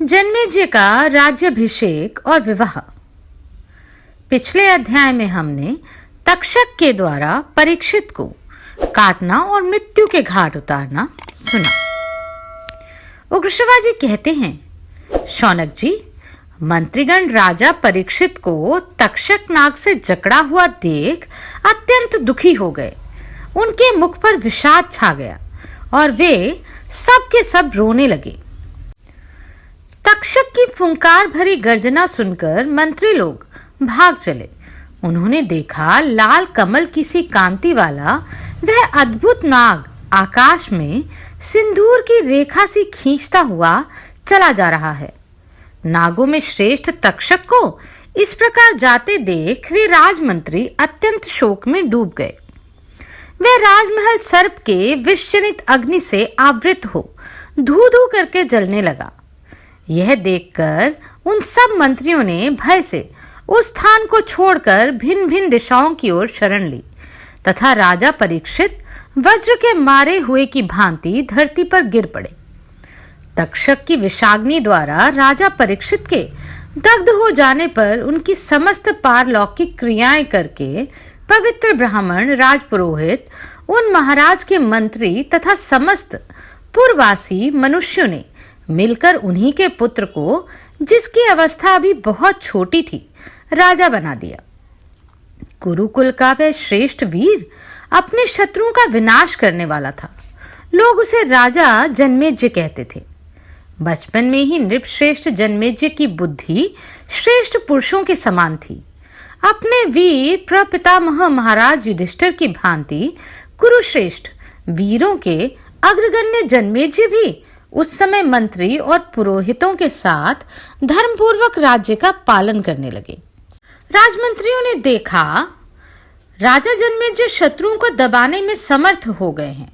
जन्मेजय का राज्याभिषेक और विवाह। पिछले अध्याय में हमने तक्षक के द्वारा परीक्षित को काटना और मृत्यु के घाट उतारना सुना। उग्रश्रवा जी कहते हैं, शौनक जी, मंत्रीगण राजा परीक्षित को तक्षक नाग से जकड़ा हुआ देख अत्यंत दुखी हो गए। उनके मुख पर विषाद छा गया और वे सब के सब रोने लगे। तक्षक की फुंकार भरी गर्जना सुनकर मंत्री लोग भाग चले। उन्होंने देखा लाल कमल की सी कांति वाला वह अद्भुत नाग आकाश में सिंदूर की रेखा सी खींचता हुआ चला जा रहा है। नागों में श्रेष्ठ तक्षक को इस प्रकार जाते देख वे राजमंत्री अत्यंत शोक में डूब गए। वे राजमहल सर्प के विषजनित अग्नि से आवृत हो धू धू करके जलने लगा। यह देखकर उन सब मंत्रियों ने भय से उस स्थान को छोड़कर भिन्न भिन्न दिशाओं की ओर शरण ली तथा राजा परीक्षित वज्र के मारे हुए की भांति धरती पर गिर पड़े। तक्षक की विषाग्नि द्वारा राजा परीक्षित के दग्ध हो जाने पर उनकी समस्त पारलौकिक क्रियाएं करके पवित्र ब्राह्मण राजपुरोहित, उन महाराज के मंत्री तथा समस्त पूर्ववासी मनुष्यों ने मिलकर उन्हीं के पुत्र को, जिसकी अवस्था अभी बहुत छोटी थी, राजा बना दिया। कुरुकुल का वह श्रेष्ठ वीर अपने शत्रुओं का विनाश करने वाला था। लोग उसे राजा जन्मेजय कहते थे। बचपन में ही नृपश्रेष्ठ जन्मेजय की बुद्धि श्रेष्ठ पुरुषों के समान थी। अपने वीर प्रपितामह महाराज युधिष्ठिर की भांति कुरुश्रेष्ठ वीरों के अग्रगण्य जन्मेजय भी उस समय मंत्री और पुरोहितों के साथ धर्मपूर्वक राज्य का पालन करने लगे। राजमंत्रियों ने देखा राजा जन्मेजय शत्रुओं को दबाने में समर्थ हो गए हैं।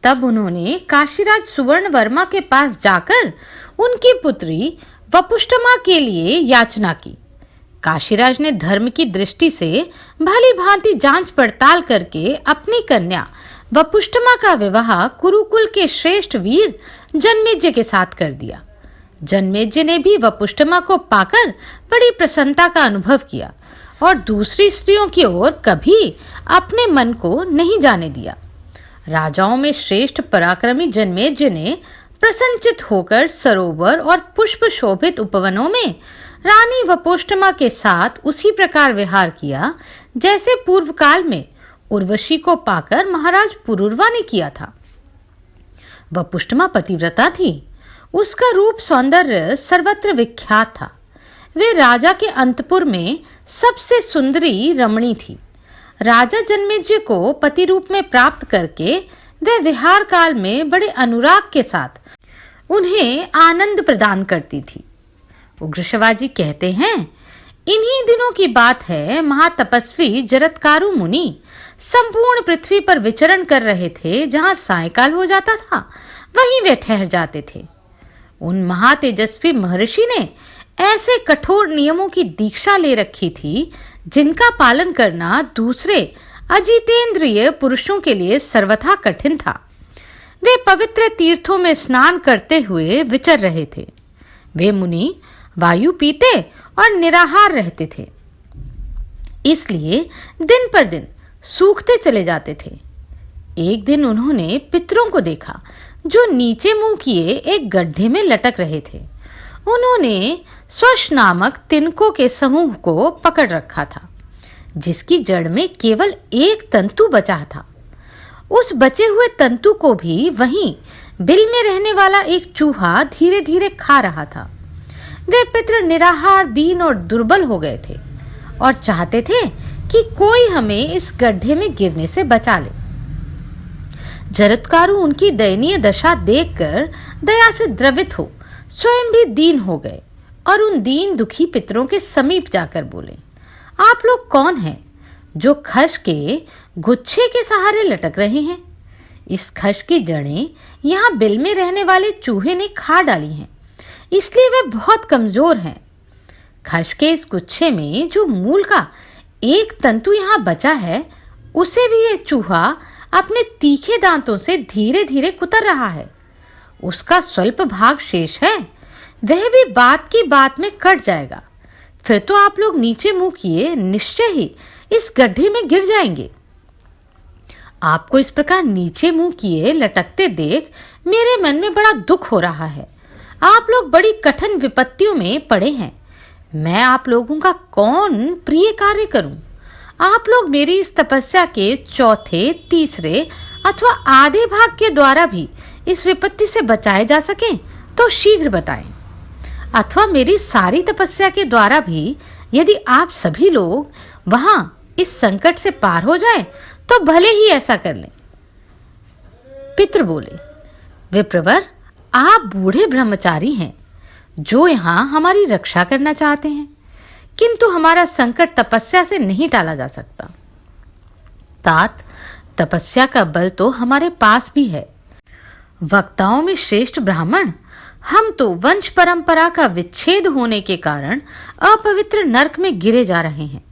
तब उन्होंने काशीराज सुवर्णवर्मा के पास जाकर उनकी पुत्री वपुष्टमा के लिए याचना की। काशीराज ने धर्म की दृष्टि से भली भांति जांच पड़ताल करके अपनी कन्या वपुष्टमा का विवाह कुरुकुल के श्रेष्ठ वीर जन्मेजय के साथ कर दिया। जन्मेजय ने भी वपुष्टमा को पाकर बड़ी प्रसन्नता का अनुभव किया और दूसरी स्त्रियों की ओर कभी अपने मन को नहीं जाने दिया। राजाओं में श्रेष्ठ पराक्रमी जन्मेजय ने प्रसन्नचित होकर सरोवर और पुष्प शोभित उपवनों में रानी वपुष्टमा के साथ उसी प्रकार विहार किया जैसे पूर्व काल में उर्वशी को पाकर महाराज पुरुरवा ने किया था। वपुष्टमा पतिव्रता थी। उसका रूप सौंदर्य सर्वत्र विख्यात था। वे राजा के अंतपुर में सबसे सुंदरी रमणी थी। राजा जन्मेजय को पति रूप में प्राप्त करके वे विहार काल में बड़े अनुराग के साथ उन्हें आनंद प्रदान करती थी। उग्रश्रवा जी कहते हैं, इन्हीं दिनों की बात है। महातपस्वी जरत्कारु मुनि संपूर्ण पृथ्वी पर विचरण कर रहे थे। जहां सायंकाल हो जाता था वहीं वे ठहर जाते थे। उन महातेजस्वी महर्षि ने ऐसे कठोर नियमों की दीक्षा ले रखी थी जिनका पालन करना दूसरे अजितेंद्रिय पुरुषों के लिए सर्वथा कठिन था। वे पवित्र तीर्थों में स्नान करते हुए विचर रहे थे। वे मुनि वायु पीते और निराहार रहते थे, इसलिए दिन पर दिन सूखते चले जाते थे। एक दिन उन्होंने पितरों को देखा जो नीचे मुंह किए एक गड्ढे में लटक रहे थे। उन्होंने स्वश नामक तिनकों के समूह को पकड़ रखा था, जिसकी जड़ में केवल एक तंतु बचा था। उस बचे हुए तंतु को भी वहीं बिल में रहने वाला एक चूहा धीरे धीरे खा रहा था। वे पितर निराहार, दीन और दुर्बल हो गए थे और चाहते थे कि कोई हमें इस गड्ढे में गिरने से बचा ले। जरत्कारु उनकी दयनीय दशा देखकर दया से द्रवित हो स्वयं भी दीन हो गए और उन दीन दुखी पितरों के समीप जाकर बोले, आप लोग कौन हैं जो खश के गुच्छे के सहारे लटक रहे हैं? इस खश की जड़ें यहाँ बिल में रहने वाले चूहे ने खा डाली हैं, इसलिए वे बहुत कमजोर हैं। खश के इस गुच्छे में जो मूल का एक तंतु यहाँ बचा है, उसे भी ये चूहा अपने तीखे दांतों से धीरे धीरे कुतर रहा है। उसका स्वल्प भाग शेष है वह भी बात की बात में कट जाएगा। फिर तो आप लोग नीचे मुंह किए निश्चय ही इस गड्ढे में गिर जाएंगे। आपको इस प्रकार नीचे मुंह किए लटकते देख मेरे मन में बड़ा दुख हो रहा है। आप लोग बड़ी कठिन विपत्तियों में पड़े हैं। मैं आप लोगों का कौन प्रिय कार्य करूं? आप लोग मेरी इस तपस्या के चौथे, तीसरे अथवा आधे भाग के द्वारा भी इस विपत्ति से बचाए जा सकें तो शीघ्र बताएं, अथवा मेरी सारी तपस्या के द्वारा भी यदि आप सभी लोग वहां इस संकट से पार हो जाए तो भले ही ऐसा कर लें। पितृ बोले, विप्रवर, आप बूढ़े ब्रह्मचारी हैं जो यहाँ हमारी रक्षा करना चाहते हैं, किंतु हमारा संकट तपस्या से नहीं टाला जा सकता। तात, तपस्या का बल तो हमारे पास भी है। वक्ताओं में श्रेष्ठ ब्राह्मण हम तो वंश परंपरा का विच्छेद होने के कारण अपवित्र नरक में गिरे जा रहे हैं।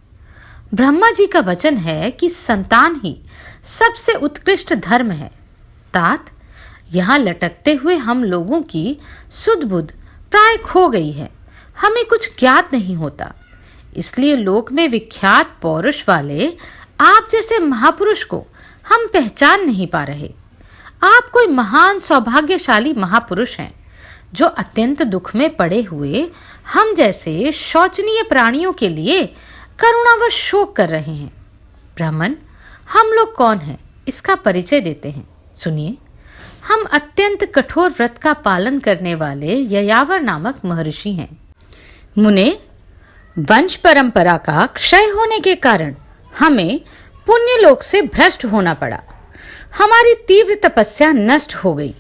ब्रह्मा जी का वचन है कि संतान ही सबसे उत्कृष्ट धर्म है। तात, यहाँ लटकते हुए हम लोगों की सुध बुध प्राय खो गई है। हमें कुछ ज्ञात नहीं होता, इसलिए लोक में विख्यात पौरुष वाले आप जैसे महापुरुष को हम पहचान नहीं पा रहे। आप कोई महान सौभाग्यशाली महापुरुष हैं जो अत्यंत दुख में पड़े हुए हम जैसे शोचनीय प्राणियों के लिए करुणावश शोक कर रहे हैं। ब्राह्मण, हम लोग कौन हैं इसका परिचय देते हैं। सुनिए, हम अत्यंत कठोर व्रत का पालन करने वाले ययावर नामक महर्षि हैं। मुने, वंश परंपरा का क्षय होने के कारण हमें पुण्य लोक से भ्रष्ट होना पड़ा। हमारी तीव्र तपस्या नष्ट हो गई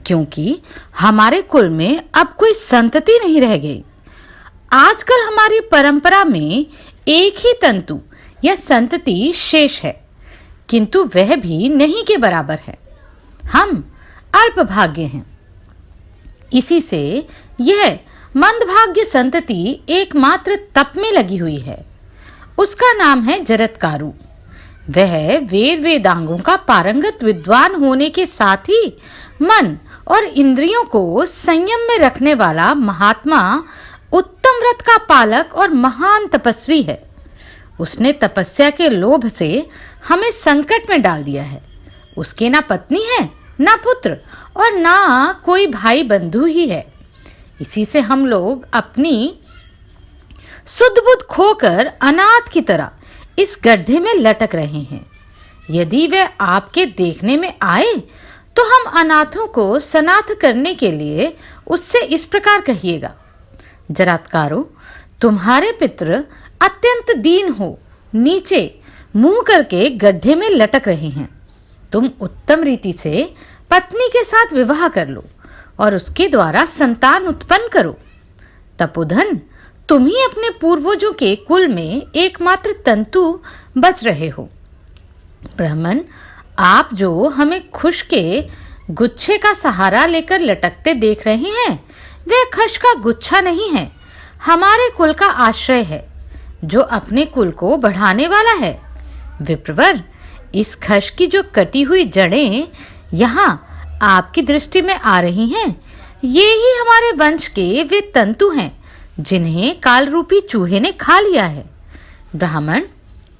क्योंकि हमारे कुल में अब कोई संतति नहीं रह गई। आजकल हमारी परंपरा में एक ही तंतु या संतति शेष है, किंतु वह भी नहीं के बराबर है। हम अल्पभाग्य हैं। इसी से यह मंदभाग्य संतति एकमात्र तप में लगी हुई है। उसका नाम है जरत्कारु। वह वेद वेदांगों का पारंगत विद्वान होने के साथ ही मन और इंद्रियों को संयम में रखने वाला महात्मा, उत्तम व्रत का पालक और महान तपस्वी है। उसने तपस्या के लोभ से हमें संकट में डाल दिया है। उसके ना पत्नी है, ना पुत्र और ना कोई भाई बंधु ही है। इसी से हम लोग अपनी सुध बुध खोकर अनाथ की तरह इस गड्ढे में लटक रहे हैं। यदि वह आपके देखने में आए तो हम अनाथों को सनाथ करने के लिए उससे इस प्रकार कहिएगा, जरात्कारो, तुम्हारे पितृ अत्यंत दीन हो नीचे मुंह करके गड्ढे में लटक रहे हैं। तुम उत्तम रीति से पत्नी के साथ विवाह कर लो और उसके द्वारा संतान उत्पन्न करो। तपोधन, तुम ही अपने पूर्वजों के कुल में एकमात्र तंतु बच रहे हो। ब्राह्मण, आप जो हमें खुश के गुच्छे का सहारा लेकर लटकते देख रहे हैं, वह खश का गुच्छा नहीं है, हमारे कुल का आश्रय है जो अपने कुल को बढ़ाने वाला है। विप्रवर, इस खश की जो कटी हुई जड़ें यहाँ आपकी दृष्टि में आ रही हैं, ये ही हमारे वंश के वे तंतु हैं जिन्हें काल रूपी चूहे ने खा लिया है। ब्राह्मण,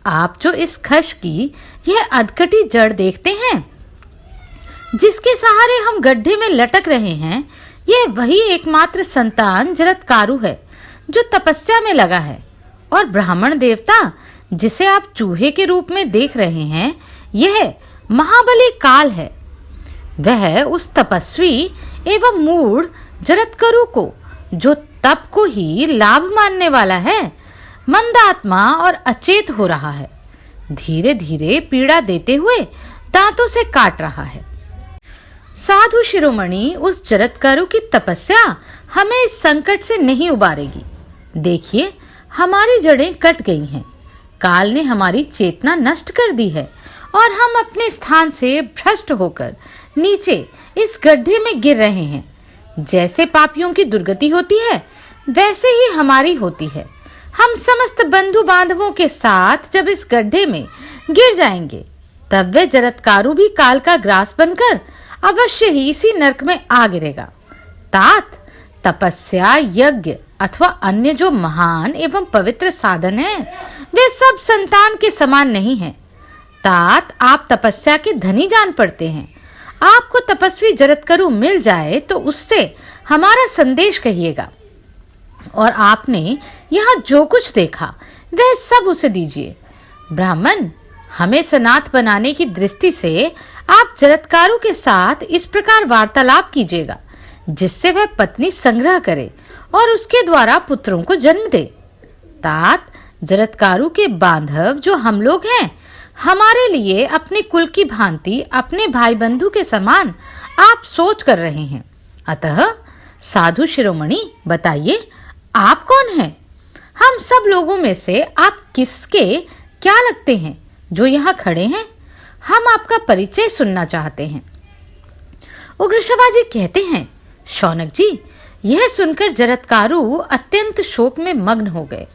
आप जो इस खश की यह अधकटी जड़ देखते हैं, जिसके सहारे हम गड्ढे में लटक रहे हैं, यह वही एकमात्र संतान जरत्कारु है जो तपस्या में लगा है। और ब्राह्मण देवता, जिसे आप चूहे के रूप में देख रहे हैं, यह महाबली काल है। वह उस तपस्वी एवं मूढ़ जरत्कारु को, जो तप को ही लाभ मानने वाला है, मंदात्मा और अचेत हो रहा है। धीरे धीरे पीड़ा देते हुए दांतों से काट रहा है। साधु शिरोमणि, उस जरत्कारु की तपस्या हमें इस संकट से नहीं उबारेगी। देखिए, हमारी जड़ें कट गई हैं। काल ने हमारी चेतना नष्ट कर दी है और हम अपने स्थान से भ्रष्ट होकर नीचे इस गड्ढे में गिर रहे हैं। जैसे पापियों की दुर्गति होती है, वैसे ही हमारी होती है। हम समस्त बंधु बांधवों के साथ जब इस गड्ढे में गिर जाएंगे, तब वह जरत्कारु भी काल का ग्रास बनकर अवश्य ही इसी नरक में आ गिरेगा। तात, तपस्या, यज्ञ अथवा अन्य जो महान एवं पवित्र साधन हैं, वे सब संतान के समान नहीं हैं। तात, आप तपस्या के धनी जान पड़ते हैं। आपको तपस्वी जरत्कारू मिल जाए तो उससे हमारा संदेश कहिएगा, और आपने यहाँ जो कुछ देखा वह सब उसे दीजिए। ब्राह्मण, हमें सनाथ बनाने की दृष्टि से आप जरत्कारू के साथ इस प्रकार वार्तालाप कीजिएगा जिससे वह पत्नी संग्रह करे और उसके द्वारा पुत्रों को जन्म दे। तात, जरत्कारू के बांधव जो हम लोग हैं, हमारे लिए अपने कुल की भांति अपने भाई बंधु के समान आप सोच कर रहे हैं। अतः साधु शिरोमणि, बताइए आप कौन हैं? हम सब लोगों में से आप किसके क्या लगते हैं जो यहाँ खड़े हैं? हम आपका परिचय सुनना चाहते हैं। उग्रश्रवा जी कहते हैं, शौनक जी, यह सुनकर जरत्कारू अत्यंत शोक में मग्न हो गए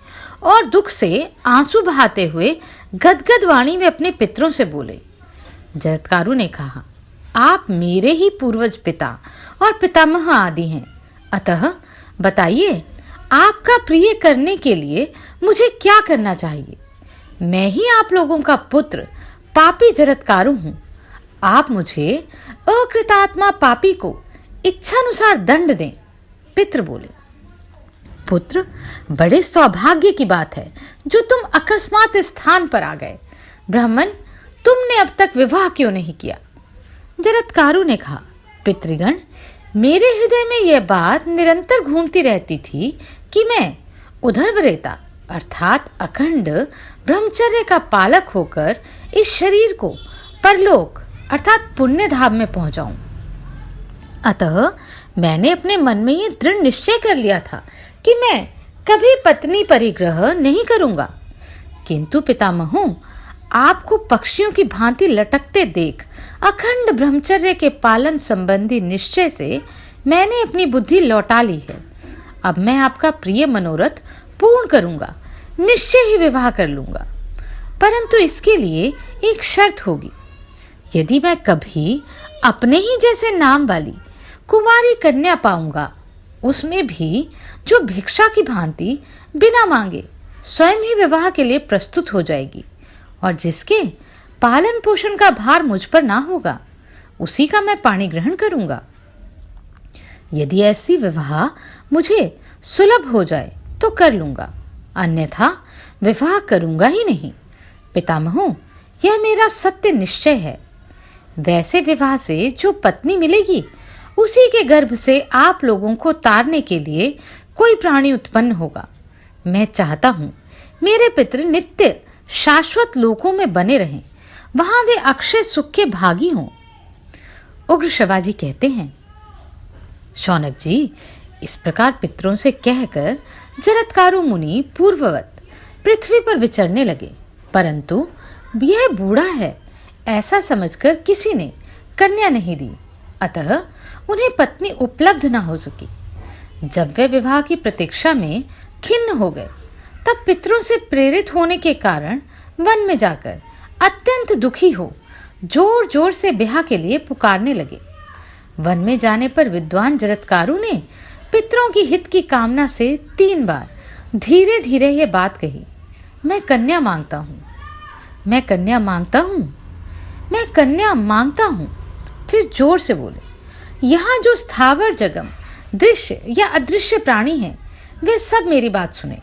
और दुख से आंसू बहाते हुए गदगद वाणी में अपने पितरों से बोले। जरत्कारू ने कहा, आप मेरे ही पूर्वज पिता और पितामह आदि हैं। अतः बताइए, आपका प्रिय करने के लिए मुझे क्या करना चाहिए? मैं ही आप लोगों का पुत्र पापी जरत्कारू हूं। आप मुझे अकृतात्मा पापी को इच्छानुसार दंड दें। पितृ बोले, पुत्र, बड़े सौभाग्य की बात है जो तुम अकस्मात स्थान पर आ गए। ब्राह्मण, तुमने अब तक विवाह क्यों नहीं किया? जरत्कारू ने कहा, पितृगण, मेरे हृदय में यह बात निरंतर घूमती रहती थी कि मैं उधर्वरेता अर्थात अखंड ब्रह्मचर्य का पालक होकर इस शरीर को परलोक अर्थात पुण्य धाम में पहुंचाऊं। अतः मैंने अपने मन में ये दृढ़ निश्चय कर लिया था कि मैं कभी पत्नी परिग्रह नहीं करूंगा। किंतु पितामहों, आपको पक्षियों की भांति लटकते देख अखंड ब्रह्मचर्य के पालन संबंधी निश्चय से मैंने अपनी बुद्धि लौटा ली है। अब मैं आपका प्रिय मनोरथ पूर्ण करूंगा, निश्चय ही विवाह कर लूंगा। परंतु इसके लिए एक शर्त होगी। यदि मैं कभी अपने ही जैसे नाम वाली कुंवारी कन्या पाऊंगा, उसमें भी जो भिक्षा की भांति बिना मांगे स्वयं ही विवाह के लिए प्रस्तुत हो जाएगी और जिसके पालन पोषण का भार मुझ पर ना होगा, उसी का मैं पाणी ग्रहण करूंगा। यदि ऐसी विवाह मुझे सुलभ हो जाए तो कर लूंगा, अन्यथा विवाह करूंगा ही नहीं। पितामहों, यह मेरा सत्य निश्चय है। वैसे विवाह से जो पत्नी मिलेगी, उसी के गर्भ से आप लोगों को तारने के लिए कोई प्राणी उत्पन्न होगा। मैं चाहता हूँ मेरे पितृ नित्य शाश्वत लोकों में बने रहें, वहां वे अक्षय सुख के भागी हों। उग्रश्रवा जी कहते हैं, शौनक जी, इस प्रकार पितरों से कहकर जरत्कारू मुनि पूर्ववत पृथ्वी पर विचरने लगे, परंतु यह बूढ़ा है ऐसा समझकर किसी ने कन्या नहीं दी। अतः उन्हें पत्नी उपलब्ध न हो सकी। जब वे विवाह की प्रतीक्षा में खिन्न हो गए, तब पितरों से प्रेरित होने के कारण वन में जाकर अत्यंत दुखी हो जोर जोर से ब्याह के लिए पुकारने लगे। वन में जाने पर विद्वान जरत्कारू ने पितरों की हित की कामना से 3 बार धीरे धीरे यह बात कही, मैं कन्या मांगता हूँ, मैं कन्या मांगता हूँ, मैं कन्या मांगता हूँ। फिर जोर से बोले, यहाँ जो स्थावर जगम दृश्य या अदृश्य प्राणी हैं, वे सब मेरी बात सुने।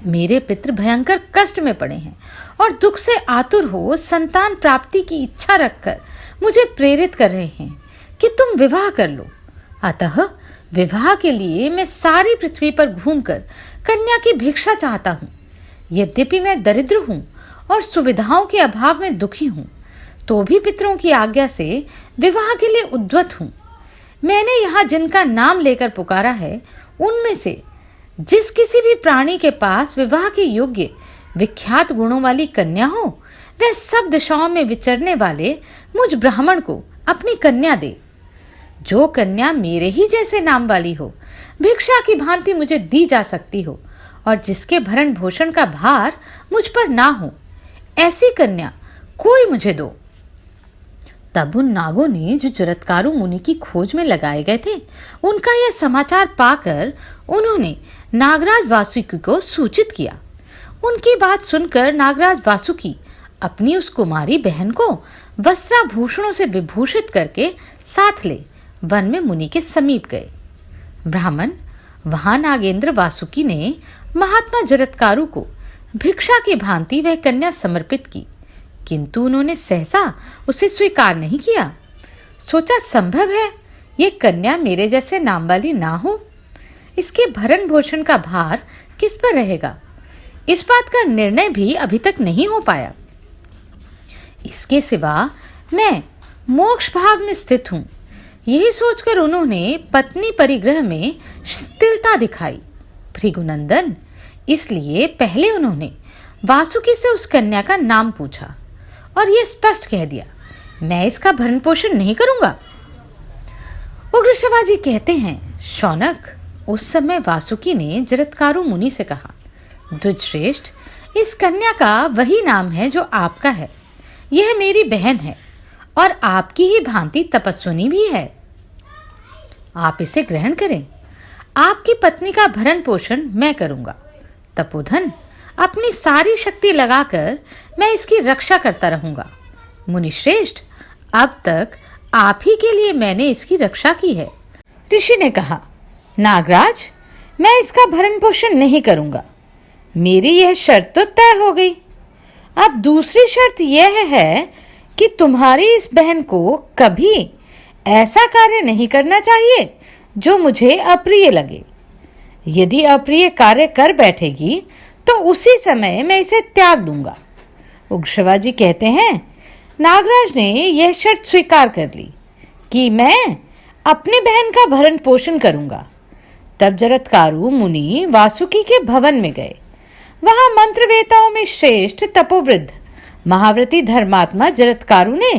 मेरे पितृ भयंकर कष्ट में पड़े हैं और दुख से आतुर हो संतान प्राप्ति की इच्छा रखकर मुझे प्रेरित कर रहे हैं कि तुम विवाह कर लो। अतः विवाह के लिए मैं सारी पृथ्वी पर घूमकर कन्या की भिक्षा चाहता हूँ। यद्यपि मैं दरिद्र हूँ और सुविधाओं के अभाव में दुखी हूँ, तो भी पितरों की आज्ञा से विवाह के लिए उद्यत हूँ। मैंने यहाँ जिनका नाम लेकर पुकारा है, उनमें से जिस किसी भी प्राणी के पास विवाह के योग्य विख्यात गुणों वाली कन्या हो, वह सब दिशाओं में विचरने वाले मुझ ब्राह्मण को अपनी कन्या दे। जो कन्या मेरे ही जैसे नाम वाली हो, भिक्षा की भांति मुझे दी जा सकती हो और जिसके भरण भोषण का भार मुझ पर ना हो, ऐसी कन्या कोई मुझे दो। तब उन नागों ने जो जरत्कारु मुनि की खोज में लगाए गए थे, उनका यह समाचार पाकर उन्होंने नागराज वासुकी को सूचित किया। उनकी बात सुनकर नागराज वासुकी अपनी उस कुमारी बहन को वस्त्राभूषणों से विभूषित करके साथ ले वन में मुनि के समीप गए। ब्राह्मण, वहां नागेंद्र वासुकी ने महात्मा जरत्कारु को भिक्षा की भांति वह कन्या समर्पित की, किंतु उन्होंने सहसा उसे स्वीकार नहीं किया। सोचा, संभव है ये कन्या मेरे जैसे नाम वाली ना हो, इसके भरण पोषण का भार किस पर रहेगा, इस बात का निर्णय भी अभी तक नहीं हो पाया। इसके सिवा मैं मोक्ष भाव में स्थित हूं, यही सोचकर उन्होंने पत्नी परिग्रह में शिथिलता दिखाई। भृगुनंदन, इसलिए पहले उन्होंने वासुकी से उस कन्या का नाम पूछा और यह स्पष्ट कह दिया, मैं इसका भरण पोषण नहीं करूंगा। उग्र शिवाजी कहते हैं, शौनक, उस समय वासुकी ने जरत्कारु मुनि से कहा, द्विजश्रेष्ठ, इस कन्या का वही नाम है जो आपका है। यह मेरी बहन है और आपकी ही भांति तपस्विनी भी है। आप इसे ग्रहण करें। आपकी पत्नी का भरण पोषण मैं करूंगा। तपोधन, अपनी सारी शक्ति लगाकर मैं इसकी रक्षा करता रहूंगा। मुनिश्रेष्ठ, अब तक आप ही के लिए मैंने इसकी रक्षा की है। ऋषि ने कहा, नागराज, मैं इसका भरण पोषण नहीं करूंगा। मेरी यह शर्त तो तय हो गई। अब दूसरी शर्त यह है कि तुम्हारी इस बहन को कभी ऐसा कार्य नहीं करना चाहिए जो मुझे अप्रिय लगे। यदि अप्रिय कार्य कर बैठेगी तो उसी समय मैं इसे त्याग दूंगा। उग्र शिवाजी कहते हैं, नागराज ने यह शर्त स्वीकार कर ली कि मैं अपनी बहन का भरण पोषण करूंगा। तब जरत्कारु मुनि वासुकी के भवन में गए। वहां मंत्रवेताओं में श्रेष्ठ तपोवृद्ध महाव्रती धर्मात्मा जरत्कारु ने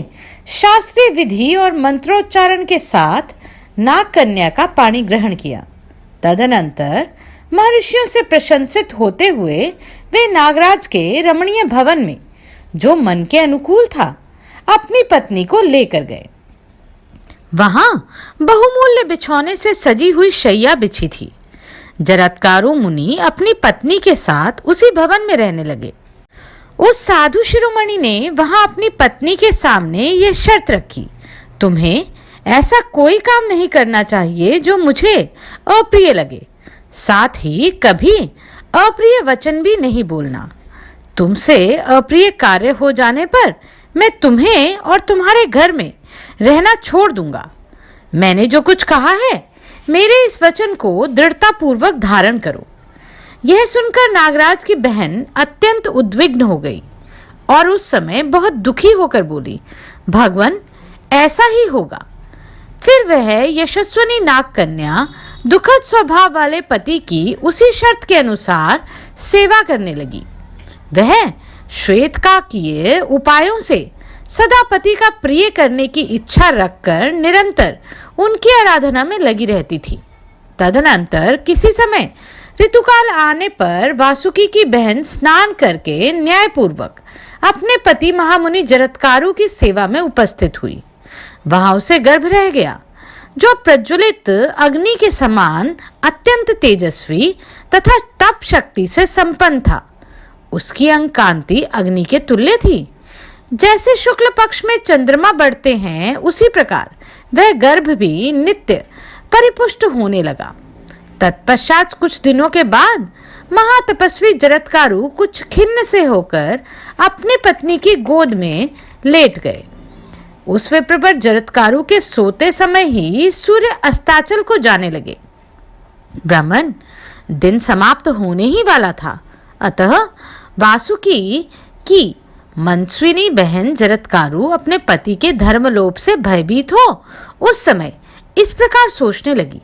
शास्त्रीय विधि और मंत्रोच्चारण के साथ नाग कन्या का पानी ग्रहण किया। तदनंतर महर्षियों से प्रशंसित होते हुए वे नागराज के रमणीय भवन में, जो मन के अनुकूल था, अपनी पत्नी को लेकर गए। वहां बहुमूल्य बिछौने से सजी हुई शैया बिछी थी। जरत्कारु मुनि अपनी पत्नी के साथ उसी भवन में रहने लगे। उस साधु शिरोमणि ने वहां अपनी पत्नी के सामने यह शर्त रखी, तुम्हें ऐसा कोई काम नहीं करना चाहिए जो मुझे अप्रिय लगे, साथ ही कभी अप्रिय वचन भी नहीं बोलना। तुमसे अप्रिय कार्य हो जाने पर मैं तुम्हें और तुम्हारे घर में रहना छोड़ दूंगा। मैंने जो कुछ कहा है, मेरे इस वचन को दृढ़ता पूर्वक धारण करो। यह सुनकर नागराज की बहन अत्यंत उद्विग्न हो गई और उस समय बहुत दुखी होकर बोली, भगवान, ऐसा ही होगा। फिर वह यशस्विनी नाग कन्या दुखद स्वभाव वाले पति की उसी शर्त के अनुसार सेवा करने लगी। वह श्वेत का किए उपायों से सदा पति का प्रिय करने की इच्छा रखकर निरंतर उनकी आराधना में लगी रहती थी। तदनंतर किसी समय ऋतुकाल आने पर वासुकी की बहन स्नान करके न्यायपूर्वक अपने पति महामुनि जरत्कारु की सेवा में उपस्थित हुई। वहां उसे गर्भ रह गया, जो प्रज्वलित अग्नि के समान अत्यंत तेजस्वी तथा तप शक्ति से संपन्न था। उसकी अंग कांति अग्नि के तुल्य थी। जैसे शुक्ल पक्ष में चंद्रमा बढ़ते हैं, उसी प्रकार वह गर्भ भी नित्य परिपुष्ट होने लगा। तत्पश्चात कुछ दिनों के बाद महातपस्वी जरत्कारु कुछ खिन्न से होकर अपनी पत्नी की गोद में लेट गए। उस विप्रवर जरत्कारु के सोते समय ही सूर्य अस्ताचल को जाने लगे। ब्राह्मण, दिन समाप्त होने ही वाला था, अतः वासुकी की मनस्विनी बहन जरत्कारु अपने पति के धर्मलोभ से भयभीत हो उस समय इस प्रकार सोचने लगी,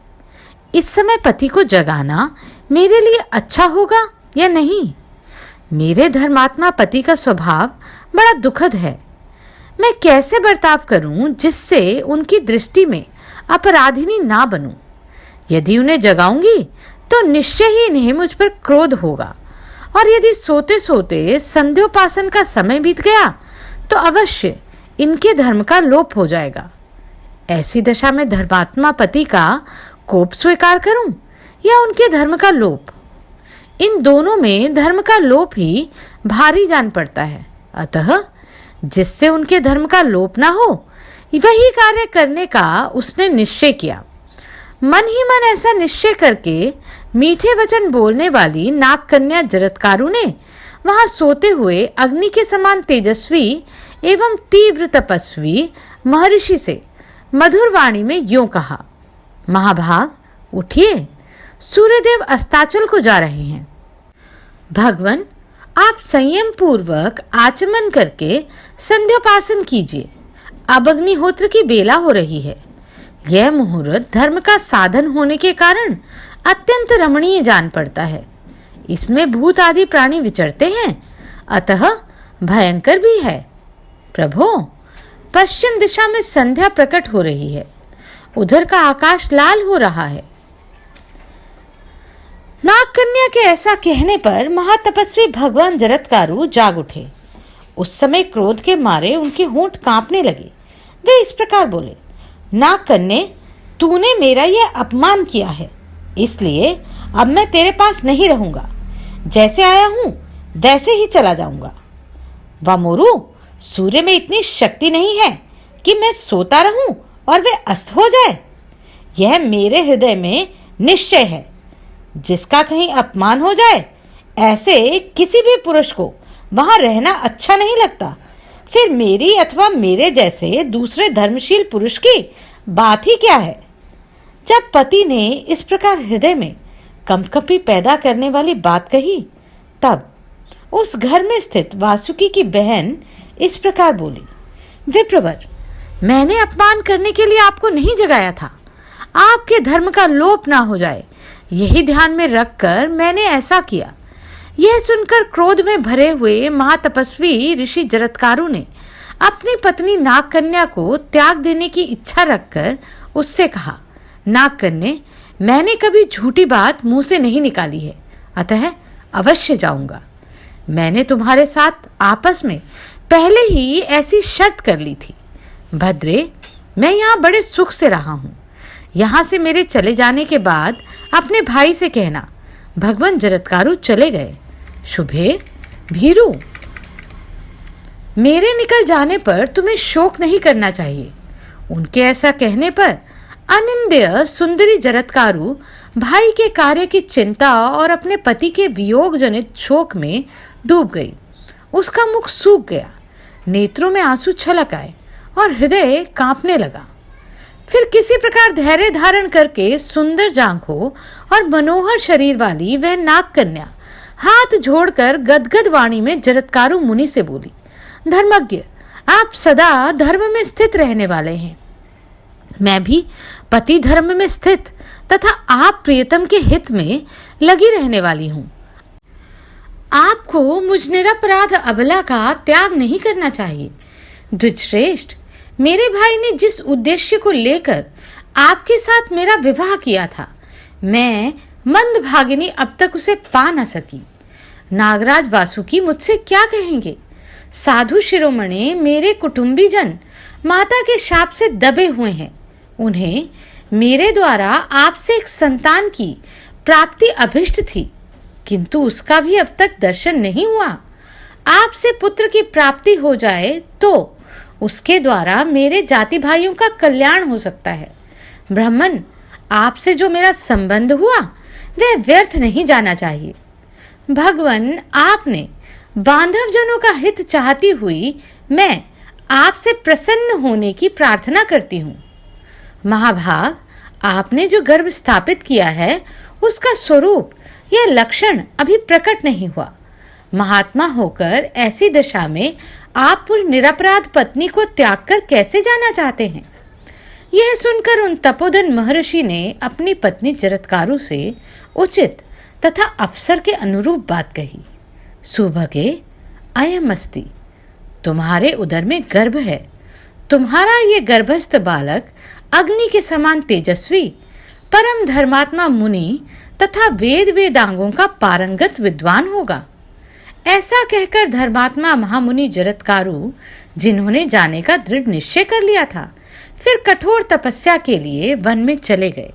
इस समय पति को जगाना मेरे लिए अच्छा होगा या नहीं। मेरे धर्मात्मा पति का स्वभाव बड़ा दुखद है। मैं कैसे बर्ताव करूं जिससे उनकी दृष्टि में अपराधिनी ना बनूं। यदि उन्हें जगाऊंगी तो निश्चय ही इन्हें मुझ पर क्रोध होगा, और यदि सोते सोते संध्योपासन का समय बीत गया तो अवश्य इनके धर्म का लोप हो जाएगा। ऐसी दशा में धर्मात्मा पति का कोप स्वीकार करूं या उनके धर्म का लोप? इन दोनों में धर्म का लोप ही भारी जान पड़ता है। अतः जिससे उनके धर्म का लोप ना हो वही कार्य करने का उसने निश्चय किया। मन ही मन ऐसा निश्चय करके मीठे वचन बोलने वाली नाग कन्या जरत्कारु ने वहां सोते हुए अग्नि के समान तेजस्वी एवं तीव्र तपस्वी महर्षि से मधुर वाणी में यूं कहा, महाभाग उठिए, सूर्यदेव अस्ताचल को जा रहे हैं। भगवान, आप संयम पूर्वक आचमन करके संध्योपासन कीजिए। अब अग्निहोत्र की बेला हो रही है। यह मुहूर्त धर्म का साधन होने के कारण अत्यंत रमणीय जान पड़ता है। इसमें भूत आदि प्राणी विचरते हैं, अतः भयंकर भी है। प्रभो, पश्चिम दिशा में संध्या प्रकट हो रही है। उधर का आकाश लाल हो रहा है। नाग कन्या के ऐसा कहने पर महातपस्वी भगवान जरत्कारु जाग उठे। उस समय क्रोध के मारे उनके होंठ कांपने लगे। वे इस प्रकार बोले, नाग कन्या, तूने मेरा यह अपमान किया है, इसलिए अब मैं तेरे पास नहीं रहूंगा। जैसे आया हूं वैसे ही चला जाऊंगा। वामोरु, सूर्य में इतनी शक्ति नहीं है कि मैं सोता रहूं और वे अस्त हो जाए। यह मेरे हृदय में निश्चय है। जिसका कहीं अपमान हो जाए, ऐसे किसी भी पुरुष को वहां रहना अच्छा नहीं लगता। फिर मेरी अथवा मेरे जैसे दूसरे धर्मशील पुरुष की बात ही क्या है। जब पति ने इस प्रकार हृदय में कंपकपी पैदा करने वाली बात कही, तब उस घर में स्थित वासुकी की बहन इस प्रकार बोली, विप्रवर, मैंने अपमान करने के लिए आपको नहीं जगाया था। आपके धर्म का लोप ना हो जाए, यही ध्यान में रखकर मैंने ऐसा किया। यह सुनकर क्रोध में भरे हुए महातपस्वी ऋषि जरत्कारु ने अपनी पत्नी नागकन्या को त्याग देने की इच्छा रखकर उससे कहा, नागकन्या, मैंने कभी झूठी बात मुंह से नहीं निकाली है, अतः अवश्य जाऊंगा। मैंने तुम्हारे साथ आपस में पहले ही ऐसी शर्त कर ली थी। भद्रे, मैं यहाँ बड़े सुख से रहा हूँ। यहाँ से मेरे चले जाने के बाद अपने भाई से कहना, भगवान जरत्कारु चले गए। शुभे, भीरू, मेरे निकल जाने पर तुम्हें शोक नहीं करना चाहिए। उनके ऐसा कहने पर अनिंद्य सुंदरी जरत्कारु भाई के कार्य की चिंता और अपने पति के वियोग जनित शोक में डूब गई। उसका मुख सूख गया, नेत्रों में आंसू छलक आए और हृदय कांपने लगा। फिर किसी प्रकार धैर्य धारण करके सुंदर जांघों और मनोहर शरीर वाली वह नागकन्या हाथ जोड़कर गदगद वाणी में जरत्कारु मुनि से बोली, धर्मज्ञ, आप सदा धर्म में स्थित रहने वाले हैं। मैं भी पति धर्म में स्थित तथा आप प्रियतम के हित में लगी रहने वाली हूँ। आपको मुझ निरपराध अबला का त्याग नहीं करना चाहिए। द्विजश्रेष्ठ, मेरे भाई ने जिस उद्देश्य को लेकर आपके साथ मेरा विवाह किया था, मैं मंदभागिनी अब तक उसे पा न सकी। नागराज वासुकी मुझसे क्या कहेंगे? साधु शिरोमणि मेरे कुटुंबीजन माता के शाप से दबे हुए हैं। उन्हें मेरे द्वारा आपसे एक संतान की प्राप्ति अभिष्ट थी, किंतु उसका भी अब तक दर्शन नहीं हुआ। आपसे पुत्र की प्राप्ति हो जाए तो उसके द्वारा मेरे जाति भाइयों का कल्याण हो सकता है। ब्राह्मण, आपसे जो मेरा संबंध हुआ वह व्यर्थ नहीं जाना चाहिए। भगवान, आपने बांधव जनों का हित चाहती हुई मैं आपसे प्रसन्न होने की प्रार्थना करती हूँ। महाभाग, आपने जो गर्भ स्थापित किया है उसका स्वरूप या लक्षण अभी प्रकट नहीं हुआ। महात्मा होकर ऐसी दशा में आप उन निरपराध पत्नी को त्याग कर कैसे जाना चाहते हैं? यह सुनकर उन तपोधन महर्षि ने अपनी पत्नी जरत्कारु से उचित तथा अवसर के अनुरूप बात कही। सुभगे, अयम अस्ति, तुम्हारे उदर में गर्भ है। तुम्हारा ये गर्भस्थ बालक अग्नि के समान तेजस्वी, परम धर्मात्मा मुनि तथा वेद वेदांगों का पारंगत विद्वान होगा। ऐसा कहकर धर्मात्मा महामुनि जरत्कारु जिन्होंने जाने का दृढ़ निश्चय कर लिया था। फिर कठोर तपस्या के लिए वन में चले गए।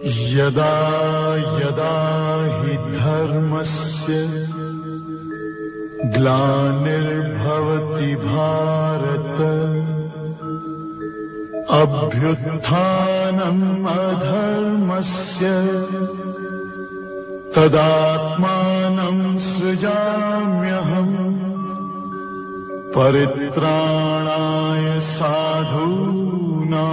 यदा यदा हि धर्मस्य ग्लानिर्भवति भारत अभ्युत्थानम् अधर्मस्य तदात्मानं सृजाम्यहम् परित्राणाय साधूनां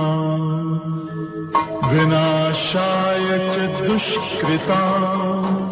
विनाशाय च दुष्कृताम्